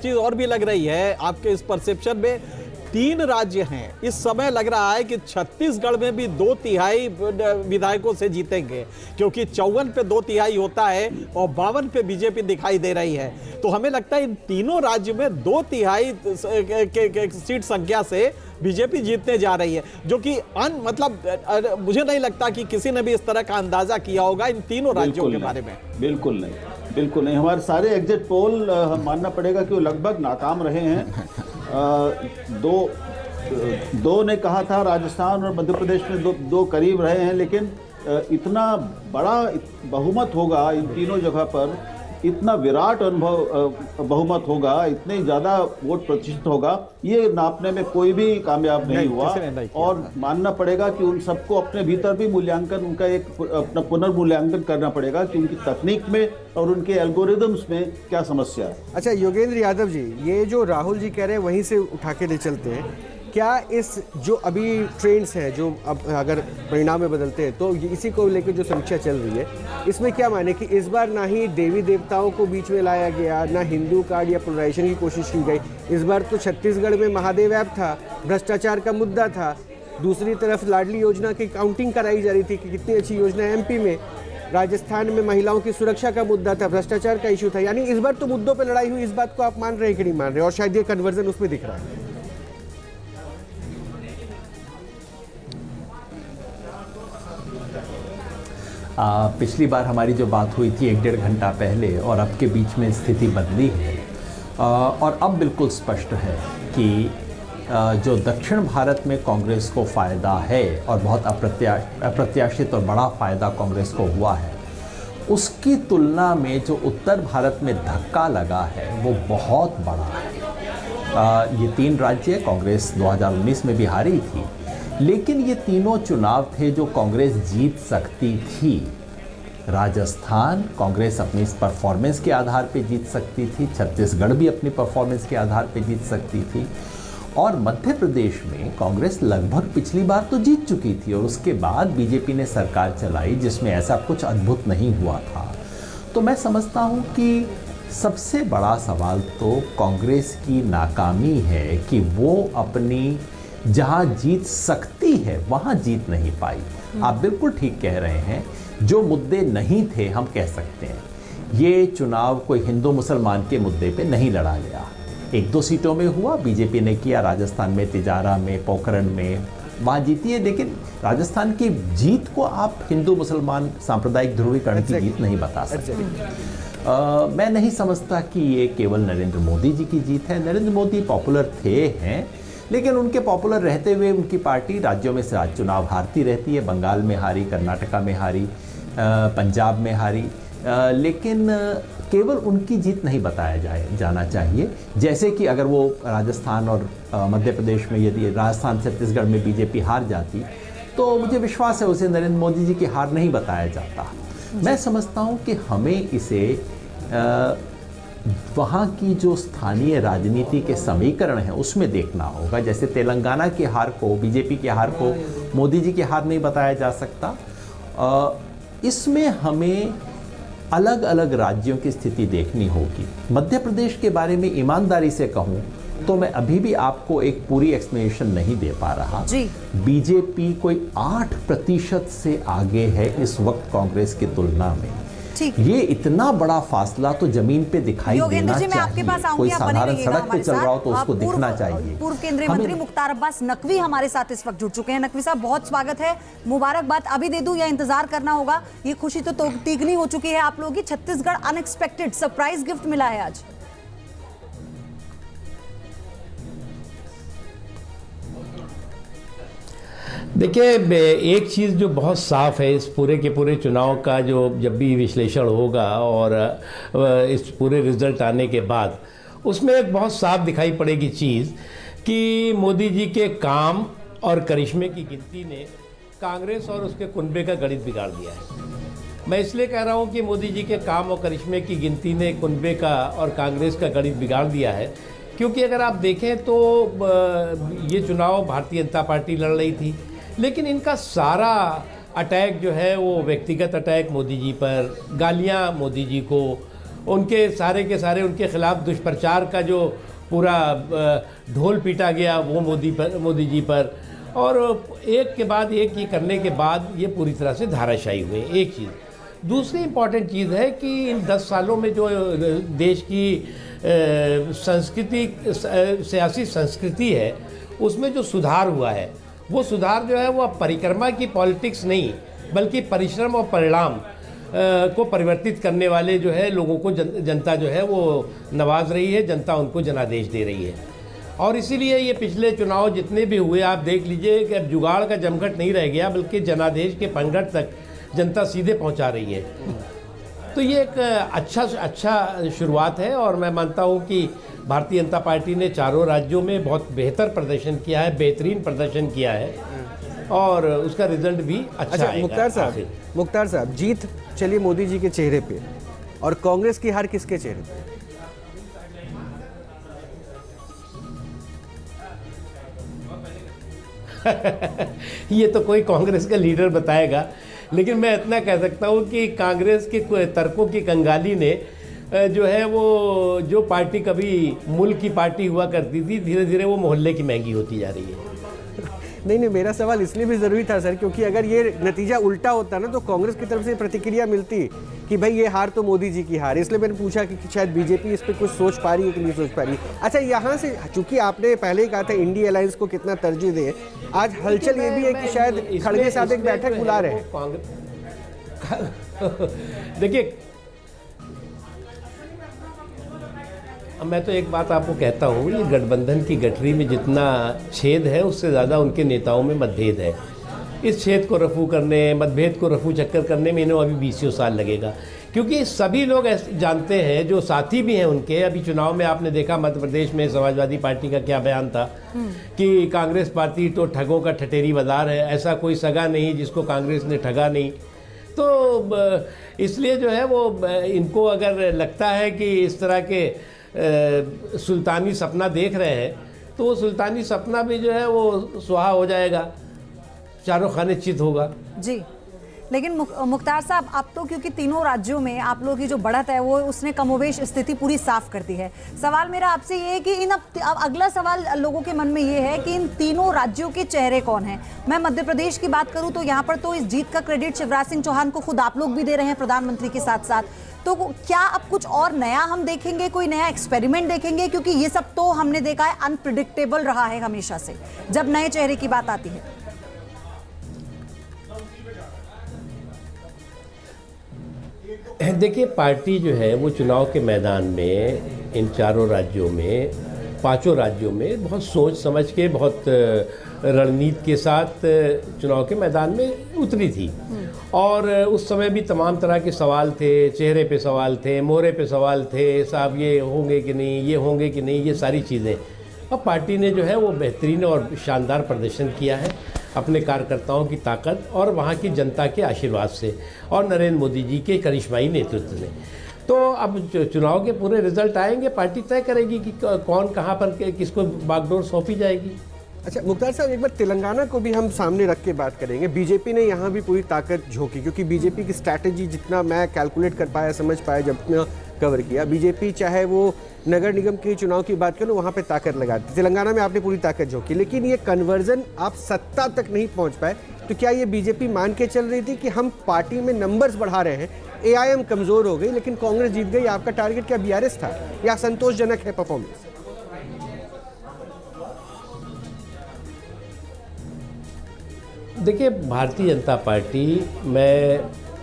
चीज और भी लग रही है आपके इस परसेप्शन में, 3 राज्य हैं, इस समय लग रहा है कि छत्तीसगढ़ में भी 2/3 विधायकों से जीतेंगे, क्योंकि 54 पे 2/3 होता है और 52 पे बीजेपी दिखाई दे रही है। तो हमें लगता है इन तीनों राज्यों में 2/3 के सीट संख्या से बीजेपी जीतने जा रही है, जो कि मतलब मुझे नहीं लगता कि किसी ने भी इस तरह का अंदाजा किया होगा इन तीनों राज्यों के बारे में। बिल्कुल नहीं, बिल्कुल नहीं। हमारे सारे एग्जिट पोल हम मानना पड़ेगा कि वो लगभग नाकाम रहे हैं। दो ने कहा था, राजस्थान और मध्य प्रदेश में दो करीब रहे हैं, लेकिन इतना बड़ा बहुमत होगा इन तीनों जगह पर, इतना विराट बहुमत होगा, इतने ज़्यादा वोट प्रतिशत होगा, ये नापने में कोई भी कामयाब नहीं हुआ। और मानना पड़ेगा कि उन सबको अपने भीतर भी मूल्यांकन, उनका एक अपना पुनर्मूल्यांकन करना पड़ेगा कि उनकी तकनीक में और उनके एल्गोरिदम्स में क्या समस्या है। अच्छा योगेंद्र यादव जी, ये जो राहुल जी कह रहे हैं वहीं से उठा के ले चलते हैं, क्या इस जो अभी ट्रेंड्स हैं जो अब अगर परिणाम में बदलते हैं, तो इसी को लेकर जो समीक्षा चल रही है, इसमें क्या माने कि इस बार ना ही देवी देवताओं को बीच में लाया गया, ना हिंदू कार्ड या पोलराइजेशन की कोशिश की गई। इस बार तो छत्तीसगढ़ में महादेव ऐप था, भ्रष्टाचार का मुद्दा था, दूसरी तरफ लाडली योजना की काउंटिंग कराई जा रही थी कि कितनी अच्छी योजना है एमपी में, राजस्थान में महिलाओं की सुरक्षा का मुद्दा था, भ्रष्टाचार का इशू था। यानी इस बार तो मुद्दों पर लड़ाई हुई, इस बात को आप मान रहे हैं कि नहीं मान रहे, और शायद ये कन्वर्जन उसमें दिख रहा है। पिछली बार हमारी जो बात हुई थी 1-1.5 घंटा पहले और अब के बीच में स्थिति बदली है, और अब बिल्कुल स्पष्ट है कि जो दक्षिण भारत में कांग्रेस को फ़ायदा है और बहुत अप्रत्याशित और बड़ा फ़ायदा कांग्रेस को हुआ है, उसकी तुलना में जो उत्तर भारत में धक्का लगा है वो बहुत बड़ा है। ये 3 राज्य कांग्रेस 2019 में भी हारी थी, लेकिन ये तीनों चुनाव थे जो कांग्रेस जीत सकती थी। राजस्थान कांग्रेस अपनी परफॉर्मेंस के आधार पे जीत सकती थी, छत्तीसगढ़ भी अपनी परफॉर्मेंस के आधार पे जीत सकती थी, और मध्य प्रदेश में कांग्रेस लगभग पिछली बार तो जीत चुकी थी और उसके बाद बीजेपी ने सरकार चलाई जिसमें ऐसा कुछ अद्भुत नहीं हुआ था। तो मैं समझता हूँ कि सबसे बड़ा सवाल तो कांग्रेस की नाकामी है कि वो अपनी जहाँ जीत सकती है वहाँ जीत नहीं पाई। आप बिल्कुल ठीक कह रहे हैं, जो मुद्दे नहीं थे हम कह सकते हैं, ये चुनाव कोई हिंदू मुसलमान के मुद्दे पे नहीं लड़ा गया। 1-2 सीटों में हुआ, बीजेपी ने किया, राजस्थान में तिजारा में, पोखरण में, वहाँ जीती है, लेकिन राजस्थान की जीत को आप हिंदू मुसलमान सांप्रदायिक ध्रुवीकरण की जीत नहीं बता सकते। मैं नहीं समझता कि ये केवल नरेंद्र मोदी जी की जीत है। नरेंद्र मोदी पॉपुलर हैं, लेकिन उनके पॉपुलर रहते हुए उनकी पार्टी राज्यों में से चुनाव हारती रहती है। बंगाल में हारी, कर्नाटका में हारी, पंजाब में हारी, लेकिन केवल उनकी जीत नहीं बताया जाना चाहिए। जैसे कि अगर वो राजस्थान और मध्य प्रदेश में, यदि राजस्थान छत्तीसगढ़ में बीजेपी हार जाती तो मुझे विश्वास है उसे नरेंद्र मोदी जी की हार नहीं बताया जाता। मैं समझता हूँ कि हमें इसे वहाँ की जो स्थानीय राजनीति के समीकरण हैं उसमें देखना होगा। जैसे तेलंगाना की हार को, बीजेपी की हार को मोदी जी की हार नहीं बताया जा सकता। इसमें हमें अलग अलग राज्यों की स्थिति देखनी होगी। मध्य प्रदेश के बारे में ईमानदारी से कहूँ तो मैं अभी भी आपको एक पूरी एक्सप्लेनेशन नहीं दे पा रहा जी। बीजेपी कोई 8% से आगे है इस वक्त कांग्रेस की तुलना में। ये इतना बड़ा फासला तो जमीन पे दिखाई देना चाहिए। आपके पास कोई साधारण सड़क पे चल रहा हो तो उसको दिखना चाहिए। पूर्व केंद्रीय मंत्री मुख्तार अब्बास नकवी हमारे साथ इस वक्त जुड़ चुके हैं। नकवी साहब, बहुत स्वागत है, मुबारकबाद। अभी दे दूं या इंतजार करना होगा? ये खुशी तो तिगनी हो चुकी है आप लोगों की। छत्तीसगढ़ अनएक्सपेक्टेड सरप्राइज गिफ्ट मिला है आज। देखिए, एक चीज़ जो बहुत साफ है इस पूरे के पूरे चुनाव का, जो जब भी विश्लेषण होगा और इस पूरे रिजल्ट आने के बाद, उसमें एक बहुत साफ दिखाई पड़ेगी चीज़ कि मोदी जी के काम और करिश्मे की गिनती ने कांग्रेस और उसके कुनबे का गणित बिगाड़ दिया है। मैं इसलिए कह रहा हूँ कि मोदी जी के काम और करिश्मे की गिनती ने कुनबे का और कांग्रेस का गणित बिगाड़ दिया है, क्योंकि अगर आप देखें तो ये चुनाव भारतीय जनता पार्टी लड़ रही थी, लेकिन इनका सारा अटैक जो है वो व्यक्तिगत अटैक मोदी जी पर, गालियां मोदी जी को, उनके सारे के सारे उनके खिलाफ दुष्प्रचार का जो पूरा ढोल पीटा गया वो मोदी जी पर, और एक के बाद एक ये करने के बाद ये पूरी तरह से धाराशायी हुए। एक चीज़। दूसरी इम्पॉर्टेंट चीज़ है कि इन 10 सालों में जो देश की सियासी संस्कृति है उसमें जो सुधार हुआ है, वो सुधार जो है वो अब परिक्रमा की पॉलिटिक्स नहीं बल्कि परिश्रम और परिणाम को परिवर्तित करने वाले जो है लोगों को जनता जो है वो नवाज रही है, जनता उनको जनादेश दे रही है। और इसीलिए ये पिछले चुनाव जितने भी हुए आप देख लीजिए कि अब जुगाड़ का जमघट नहीं रह गया बल्कि जनादेश के पंगट तक जनता सीधे पहुंचा रही है। तो ये एक अच्छा शुरुआत है और मैं मानता हूं कि भारतीय जनता पार्टी ने चारों राज्यों में बहुत बेहतर प्रदर्शन किया है, बेहतरीन प्रदर्शन किया है और उसका रिजल्ट भी अच्छा आएगा। मुख्तार साहब, जीत चलिए मोदी जी के चेहरे पे और कांग्रेस की हार किसके चेहरे पे? ये तो कोई कांग्रेस का लीडर बताएगा, लेकिन मैं इतना कह सकता हूँ कि कांग्रेस के तर्कों की कंगाली ने जो है वो जो पार्टी कभी मुल्क की पार्टी हुआ करती थी, धीरे धीरे वो मोहल्ले की महंगी होती जा रही है। नहीं, मेरा सवाल इसलिए भी ज़रूरी था सर, क्योंकि अगर ये नतीजा उल्टा होता ना तो कांग्रेस की तरफ से प्रतिक्रिया मिलती कि भाई ये हार तो मोदी जी की हार। इसलिए मैंने पूछा कि शायद बीजेपी इस पर कुछ सोच पा रही है कि नहीं सोच पा रही। अच्छा, यहाँ से चूंकि आपने पहले ही कहा था इंडिया अलायंस को कितना तरजीह दे, आज हलचल ये भी है कि शायद खड़गे साहब एक बैठक बुला रहे हैं। देखिए, मैं तो एक बात आपको कहता हूँ, ये गठबंधन की गठरी में जितना छेद है उससे ज़्यादा उनके नेताओं में मतभेद है। इस छेद को रफू करने, मतभेद को रफू चक्कर करने में इन्हें अभी 20 साल लगेगा, क्योंकि सभी लोग जानते हैं, जो साथी भी हैं उनके। अभी चुनाव में आपने देखा मध्य प्रदेश में समाजवादी पार्टी का क्या बयान था कि कांग्रेस पार्टी तो ठगों का ठठेरी बाजार है, ऐसा कोई सगा नहीं जिसको कांग्रेस ने ठगा नहीं। तो इसलिए जो है वो इनको अगर लगता है कि इस तरह के सुल्तानी सपना देख रहे हैं तो वो सुल्तानी सपना भी जो है वो सुहा हो जाएगा, चारों खाने चित होगा। जी, लेकिन मुख्तार साहब, अब तो क्योंकि तीनों राज्यों में आप लोगों की जो बढ़त है वो उसने कमोवेश स्थिति पूरी साफ कर दी है। सवाल मेरा आपसे ये है कि अब अगला सवाल लोगों के मन में ये है कि इन तीनों राज्यों के चेहरे कौन हैं। मैं मध्य प्रदेश की बात करूं तो यहाँ पर तो इस जीत का क्रेडिट शिवराज सिंह चौहान को खुद आप लोग भी दे रहे हैं, प्रधानमंत्री के साथ साथ। तो क्या अब कुछ और नया हम देखेंगे, कोई नया एक्सपेरिमेंट देखेंगे? क्योंकि ये सब तो हमने देखा है अनप्रिडिक्टेबल रहा है हमेशा से जब नए चेहरे की बात आती है। देखिए, पार्टी जो है वो चुनाव के मैदान में इन चारों राज्यों में, पांचों राज्यों में बहुत सोच समझ के, बहुत रणनीति के साथ चुनाव के मैदान में उतरी थी। और उस समय भी तमाम तरह के सवाल थे, चेहरे पे सवाल थे, मोहरे पे सवाल थे, साहब ये होंगे कि नहीं, ये होंगे कि नहीं, ये सारी चीज़ें। अब पार्टी ने जो है वो बेहतरीन और शानदार प्रदर्शन किया है अपने कार्यकर्ताओं की ताकत और वहाँ की जनता के आशीर्वाद से और नरेंद्र मोदी जी के करिश्माई नेतृत्व से। तो अब चुनाव के पूरे रिजल्ट आएंगे, पार्टी तय करेगी कि कौन कहाँ पर किसको बागडोर सौंपी जाएगी। अच्छा मुख्तार साहब, एक बार तेलंगाना को भी हम सामने रख के बात करेंगे। बीजेपी ने यहाँ भी पूरी ताकत झोंकी, क्योंकि बीजेपी की स्ट्रैटेजी जितना मैं कैलकुलेट कर पाया, समझ पाया, जब कवर किया, बीजेपी चाहे वो नगर निगम के चुनाव की बात करो वहाँ पे ताकत लगाती। तेलंगाना में आपने पूरी ताकत झोंकी, लेकिन ये कन्वर्जन आप सत्ता तक नहीं पहुँच पाए। तो क्या ये बीजेपी मान के चल रही थी कि हम पार्टी में नंबर्स बढ़ा रहे हैं, एआईएम कमज़ोर हो गई लेकिन कांग्रेस जीत गई? आपका टारगेट क्या बीआरएस था या संतोषजनक है परफॉर्मेंस? देखिए, भारतीय जनता पार्टी में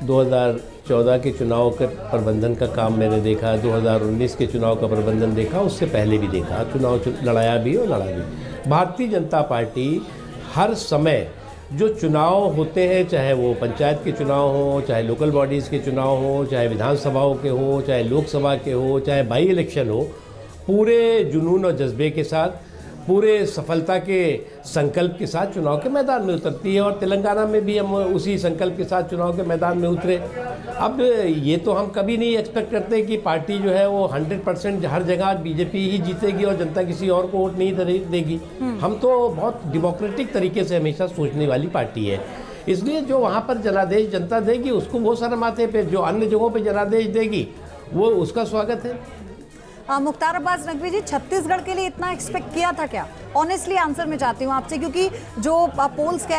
2014 के चुनाव के प्रबंधन का काम मैंने देखा, 2019 के चुनाव का प्रबंधन देखा, उससे पहले भी देखा, चुनाव लड़ाया भी और लड़ा भी। भारतीय जनता पार्टी हर समय जो चुनाव होते हैं, चाहे वो पंचायत के चुनाव हो, चाहे लोकल बॉडीज़ के चुनाव हो, चाहे विधानसभाओं के हो, चाहे लोकसभा के हो, चाहे बाई इलेक्शन हो, पूरे जुनून और जज्बे के साथ, पूरे सफलता के संकल्प के साथ चुनाव के मैदान में उतरती है। और तेलंगाना में भी हम उसी संकल्प के साथ चुनाव के मैदान में उतरे। अब ये तो हम कभी नहीं एक्सपेक्ट करते कि पार्टी जो है वो 100% हर जगह बीजेपी ही जीतेगी और जनता किसी और को वोट नहीं देगी। हम तो बहुत डेमोक्रेटिक तरीके से हमेशा सोचने वाली पार्टी है। इसलिए जो वहाँ पर जनादेश जनता देगी उसको वो सर माथे पे, जो अन्य जगहों पर जनादेश देगी वो उसका स्वागत है। मुख्तार अब्बास नकवी जी, छत्तीसगढ़ के लिए इतना एक्सपेक्ट किया था क्या? ऑनेस्टली आंसर मैं चाहती हूँ आपसे, क्योंकि जो पोल्स कह